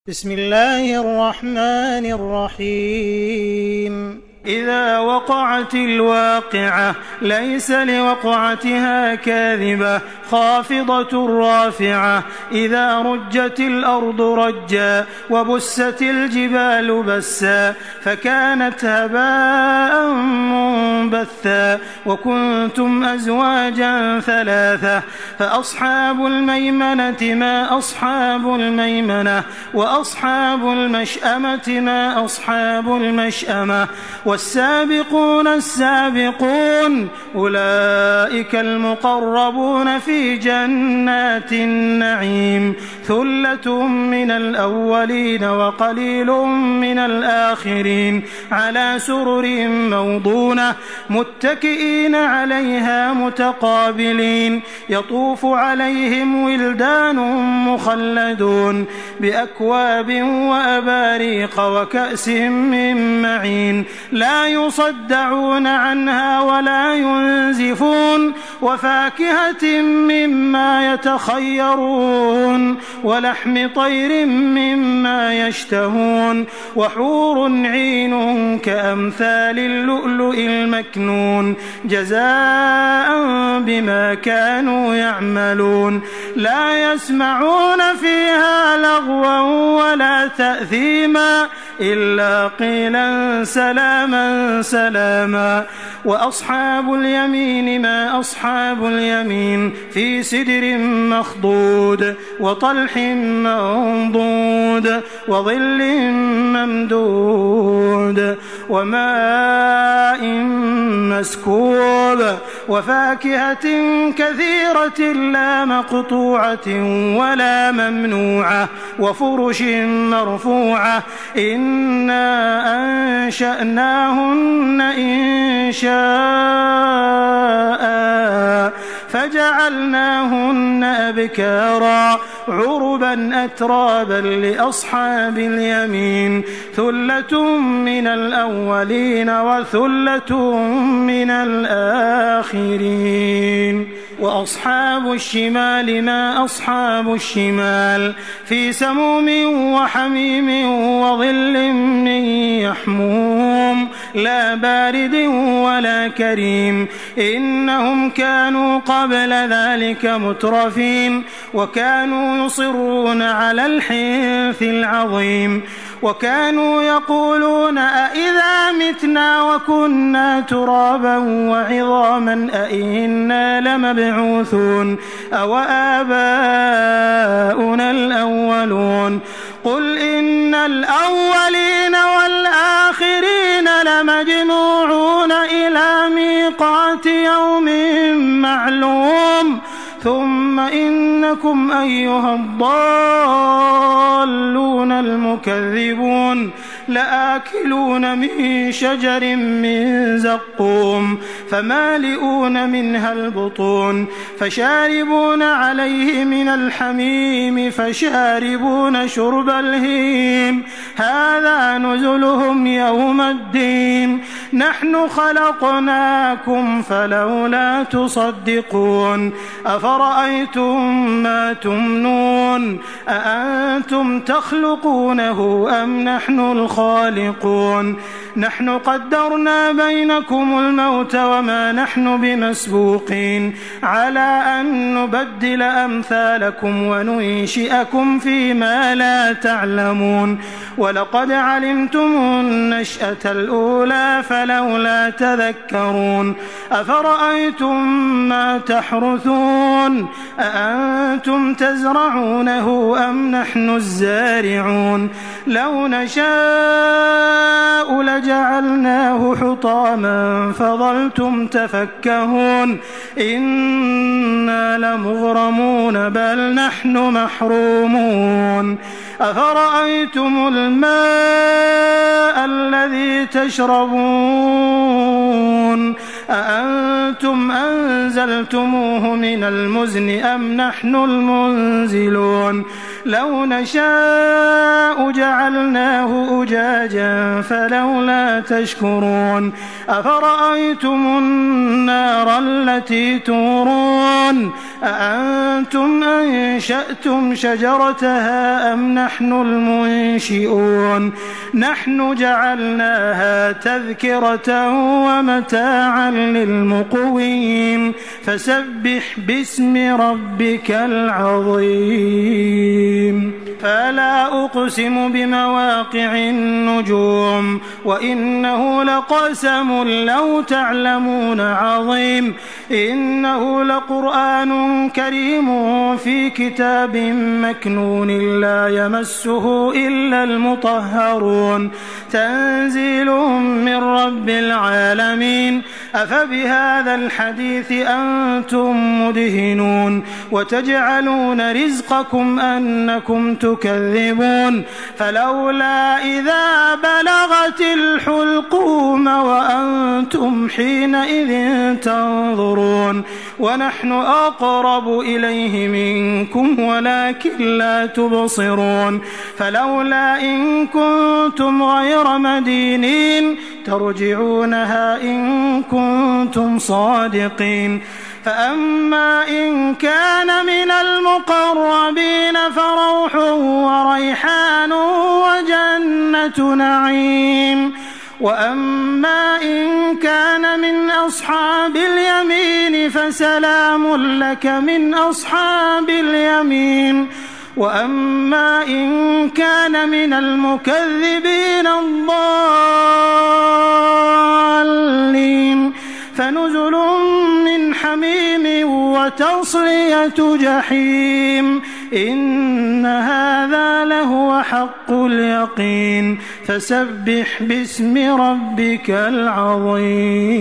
بسم الله الرحمن الرحيم إذا وقعت الواقعة ليس لوقعتها كاذبة خافضة رافعة إذا رجت الأرض رجا وبست الجبال بسا فكانت هباء منبثا وكنتم أزواجا ثلاثة فأصحاب الميمنة ما أصحاب الميمنة وأصحاب المشأمة ما أصحاب المشأمة والسابقون السابقون أولئك المقربون في جنات النعيم ثلة من الأولين وقليل من الآخرين على سرر موضونة متكئين عليها متقابلين يطوف عليهم ولدان مخلدون بأكواب وأباريق وكأس من معين لا يصدعون عنها ولا ينزفون وفاكهة مما يتخيرون ولحم طير مما يشتهون وحور عين كأمثال اللؤلؤ المكنون جزاء بما كانوا يعملون لا يسمعون فيها لغوا ولا تأثيما إلا قيلا سلاما سلاما وأصحاب اليمين ما أصحاب اليمين في سدر مخضود وطلح منضود وظل ممدود وماء مسكوب وفاكهة كثيرة لا مقطوعة ولا ممنوعة وفرش مرفوعة إنا أنشأناهن إنشاء فجعلناهن أبكارا عربا أترابا لأصحاب اليمين ثلة من الأولين وثلة من الآخرين وأصحاب الشمال ما أصحاب الشمال في سموم وحميم وظل من يحموم لا بارد ولا كريم إنهم كانوا قبل ذلك مترفين وكانوا يصرون على الحنث العظيم وكانوا يقولون أئذا متنا وكنا ترابا وعظاما أئنا لمبعوثون أو آباؤنا الأولون قل إن الأولين والآخرين لمجموعون إلى ميقات يوم معلوم ثم إنكم أيها الضالون المكذبون لآكلون من شجر من زقوم فمالئون منها البطون فشاربون عليه من الحميم فشاربون شرب الهيم هذا نزلهم يوم الدين نحن خلقناكم فلولا تصدقون أفرأيتم ما تمنون أأنتم تخلقونه أم نحن الخالقون نحن قدرنا بينكم الموت وما نحن بمسبوقين على أن نبدل أمثالكم وننشئكم فيما لا تعلمون ولقد علمتم النشأة الأولى فلولا تذكرون أفرأيتم ما تحرثون أأنتم تزرعونه أم نحن الزارعون لو نشاء لجعلناه حطاما فظلتم تفكهون إنا لمغرمون بل نحن محرومون أفرأيتم الماء الذي تشربون أأنتم أنزلتموه من المزن أم نحن المنزلون لو نشاء جعلناه أجاجا فلولا تشكرون أفرأيتم النار التي تورون أأنتم أنشأتم شجرتها أم نحن المنشئون نحن جعلناها تذكرة ومتاعا للمقوين فسبح باسم ربك العظيم فلا أقسم بمواقع النجوم وإنه لقسم لو تعلمون عظيم إنه لقرآن كريم في كتاب مكنون لا يمسه إلا المطهرون تنزيل من رب العالمين أفبهذا الحديث أنتم مدهنون وتجعلون رزقكم أنكم تكذبون فلولا إذا بلغت الحلقوم وأنتم حينئذ تنظرون ونحن أقرب إليه منكم ولكن لا تبصرون فلولا إن كنتم غير مدينين ترجعونها إن كنتم صادقين فأما إن كان من المقربين فروح وريحان وجنة نعيم وأما إن كان من أصحاب اليمين فسلام لك من أصحاب اليمين وأما إن كان من المكذبين الضالين فنزل من حميم وتصلية جحيم إن هذا لهو حق اليقين فسبح باسم ربك العظيم